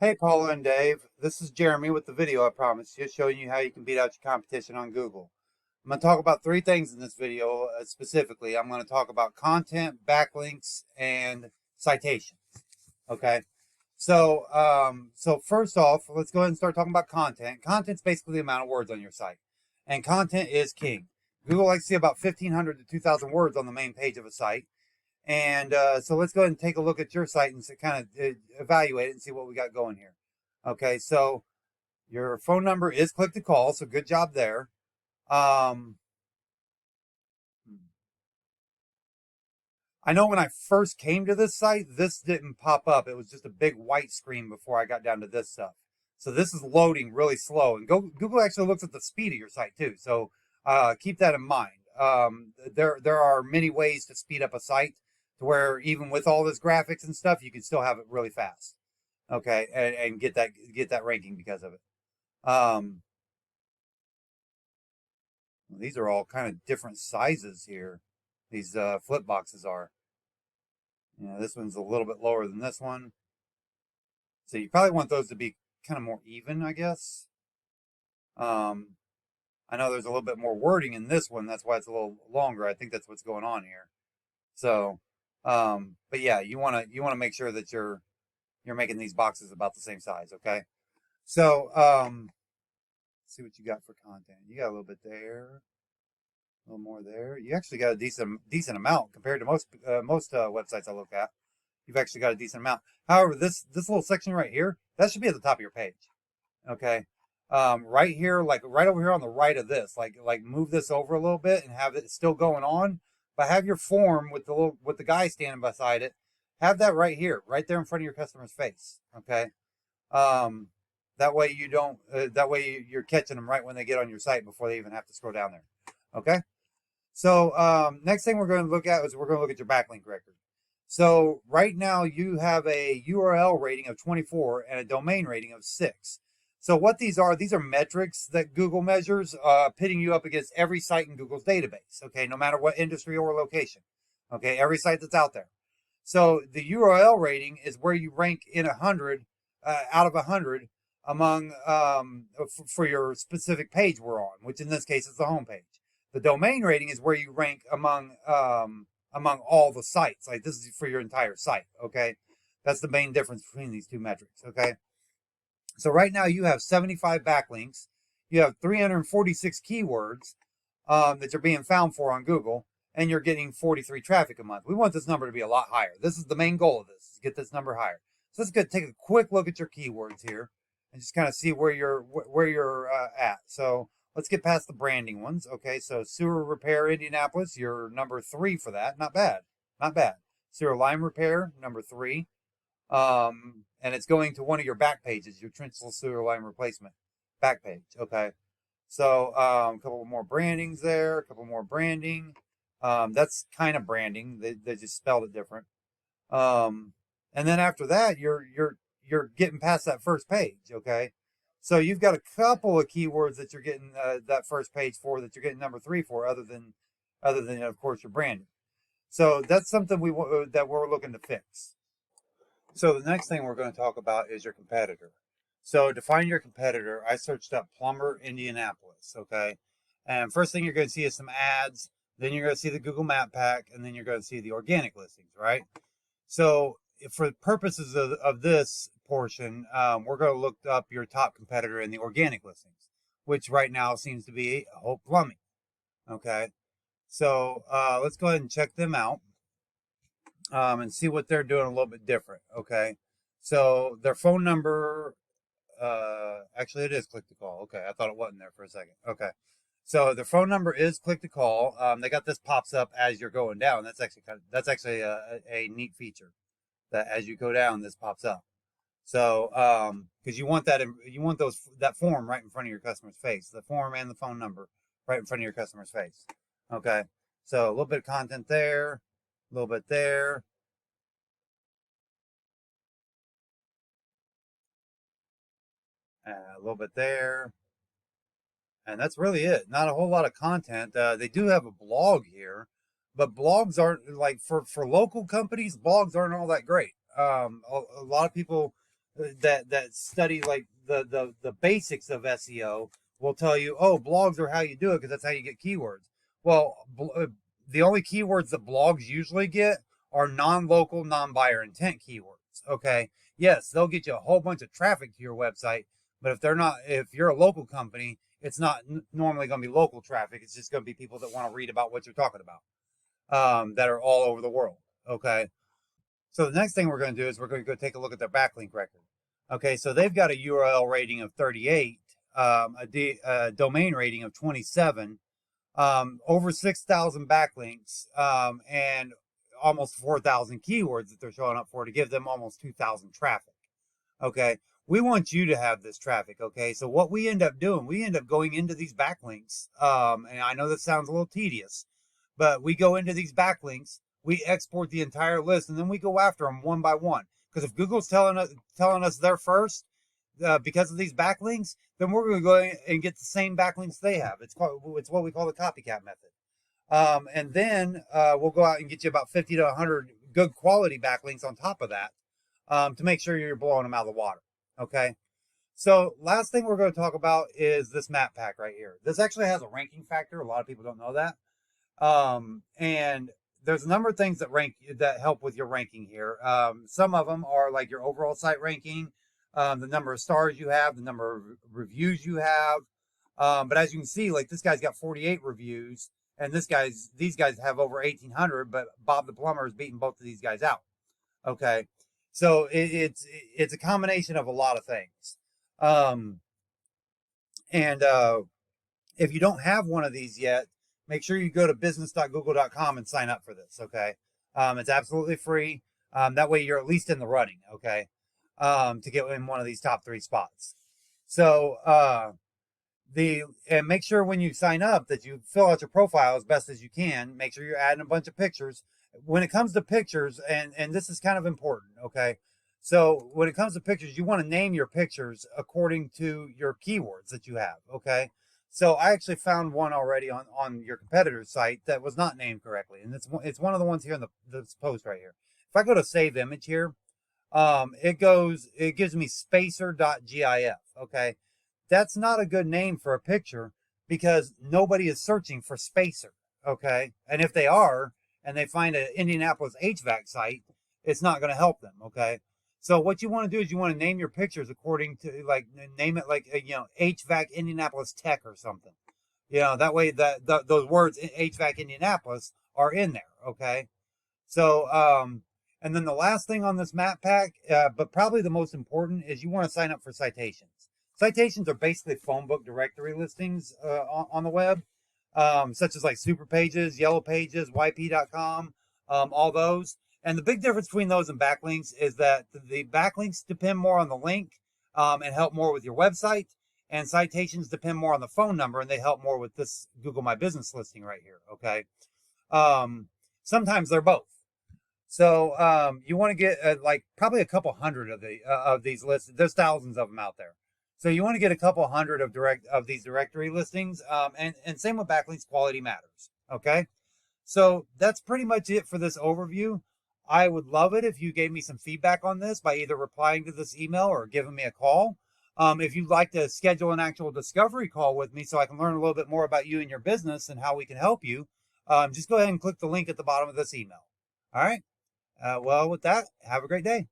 Hey Paula and Dave, this is Jeremy with the video I promised you, showing you how you can beat out your competition on Google. I'm going to talk about three things in this video specifically. I'm going to talk about content, backlinks, and citations. Okay, so first off, let's go ahead and start talking about content. Content's basically the amount of words on your site, and content is king. Google likes to see about 1,500 to 2,000 words on the main page of a site. And so let's go ahead and take a look at your site and kind of evaluate it and see what we got going here. Okay, so your phone number is click to call, so good job there. Um, I know when I first came to this site, this didn't pop up. It was just a big white screen before I got down to this stuff. So this is loading really slow. And Google actually looks at the speed of your site too. So keep that in mind. There are many ways to speed up a site to where even with all this graphics and stuff, you can still have it really fast. Okay, and get that ranking because of it. These are all kind of different sizes here. These flip boxes are. This one's a little bit lower than this one. So you probably want those to be kind of more even, I guess. I know there's a little bit more wording in this one. That's why it's a little longer. I think that's what's going on here. So, but yeah, you want to make sure that you're making these boxes about the same size. Okay. So, let's see what you got for content. You got a little bit there, a little more there. You actually got a decent amount compared to most websites I look at. You've actually got a decent amount. However, this little section right here, that should be at the top of your page. Okay. Right here, like right over here on the right of this, like move this over a little bit and have it still going on, but have your form with the guy standing beside it. Have that right here, right there in front of your customer's face. Okay. That way you don't. That way you're catching them right when they get on your site before they even have to scroll down there. Okay. So next thing we're going to look at is we're going to look at your backlink record. So right now you have a URL rating of 24 and a domain rating of 6. So what these are metrics that Google measures, pitting you up against every site in Google's database. Okay, no matter what industry or location. Okay, every site that's out there. So the URL rating is where you rank in 100 out of 100 among for your specific page we're on, which in this case is the home page. The domain rating is where you rank among all the sites. Like this is for your entire site. Okay, that's the main difference between these two metrics. Okay. So right now you have 75 backlinks. You have 346 keywords that you're being found for on Google, and you're getting 43 traffic a month. We want this number to be a lot higher. This is the main goal of this, is get this number higher. So let's go take a quick look at your keywords here and just kind of see where you're at. So let's get past the branding ones. Okay, so sewer repair Indianapolis, you're number 3 for that. Not bad. Not bad. Sewer line repair, number 3. And it's going to one of your back pages, your trenchless sewer line replacement back page. Okay. So, a couple more brandings there, a couple more branding. That's kind of branding. They just spelled it different. And then after that, you're getting past that first page. Okay. So you've got a couple of keywords that you're getting that first page for, that you're getting number 3 for, other than of course your branding. So that's something that we're looking to fix. So the next thing we're going to talk about is your competitor. So to find your competitor, I searched up plumber Indianapolis, okay? And first thing you're going to see is some ads, then you're going to see the Google Map Pack, and then you're going to see the organic listings, right? So for purposes of this portion, we're going to look up your top competitor in the organic listings, which right now seems to be Hope Plumbing, okay? So let's go ahead and check them out. And see what they're doing a little bit different. Okay. So their phone number, actually it is click to call. Okay. I thought it wasn't there for a second. Okay. So their phone number is click to call. They got this pops up as you're going down. That's actually a neat feature, that as you go down, this pops up. So, cause you want that form right in front of your customer's face, the form and the phone number right in front of your customer's face. Okay. So a little bit of content there. A little bit there. A little bit there. And that's really it. Not a whole lot of content. They do have a blog here, but blogs aren't, like, for local companies, blogs aren't all that great. A lot of people, that study like the basics of SEO will tell you, oh, blogs are how you do it because that's how you get keywords. Well, the only keywords that blogs usually get are non-local, non-buyer intent keywords. Okay, yes, they'll get you a whole bunch of traffic to your website, but if you're a local company, it's not normally going to be local traffic. It's just going to be people that want to read about what you're talking about, that are all over the world. Okay. So the next thing we're going to do is we're going to go take a look at their backlink record. Okay, so they've got a URL rating of 38, a domain rating of 27, over 6,000 backlinks, and almost 4,000 keywords that they're showing up for to give them almost 2,000 traffic. Okay, we want you to have this traffic. Okay, so what we end up doing, we end up going into these backlinks, and I know this sounds a little tedious, but we go into these backlinks, we export the entire list, and then we go after them one by one. Because if Google's telling us they're first, because of these backlinks, then we're going to go and get the same backlinks they have. It's what we call the copycat method. And then we'll go out and get you about 50 to 100 good quality backlinks on top of that, to make sure you're blowing them out of the water. Okay. So last thing we're going to talk about is this map pack right here. This actually has a ranking factor. A lot of people don't know that. And there's a number of things that help with your ranking here. Some of them are like your overall site ranking, the number of stars you have, the number of reviews you have. But as you can see, like this guy's got 48 reviews, and these guys have over 1,800. But Bob the plumber is beating both of these guys out. Okay, so it's a combination of a lot of things. If you don't have one of these yet, make sure you go to business.google.com and sign up for this. Okay, it's absolutely free. That way you're at least in the running. Okay, to get in one of these top 3 spots. So and make sure when you sign up that you fill out your profile as best as you can. Make sure you're adding a bunch of pictures. When it comes to pictures, and this is kind of important. Okay, so when it comes to pictures, you want to name your pictures according to your keywords that you have. Okay. So I actually found one already on your competitor's site that was not named correctly, and it's one of the ones here in this post right here. If I go to save image here, it gives me spacer.gif. Okay, that's not a good name for a picture because nobody is searching for spacer. Okay, and if they are and they find an Indianapolis HVAC site, it's not going to help them. Okay. So what you want to do is you want to name your pictures according to, like, name it like, HVAC Indianapolis Tech or something. That way those words HVAC Indianapolis are in there. Okay. So, and then the last thing on this map pack, but probably the most important, is you want to sign up for citations. Citations are basically phone book directory listings on the web, such as like Super Pages, Yellow Pages, YP.com, all those. And the big difference between those and backlinks is that the backlinks depend more on the link, and help more with your website, and citations depend more on the phone number, and they help more with this Google My Business listing right here. Okay. Sometimes they're both. So you want to get like probably a couple hundred of these lists. There's thousands of them out there. So you want to get a couple hundred of these directory listings, and same with backlinks. Quality matters. Okay. So that's pretty much it for this overview. I would love it if you gave me some feedback on this by either replying to this email or giving me a call. If you'd like to schedule an actual discovery call with me so I can learn a little bit more about you and your business and how we can help you, just go ahead and click the link at the bottom of this email. All right. Well, with that, have a great day.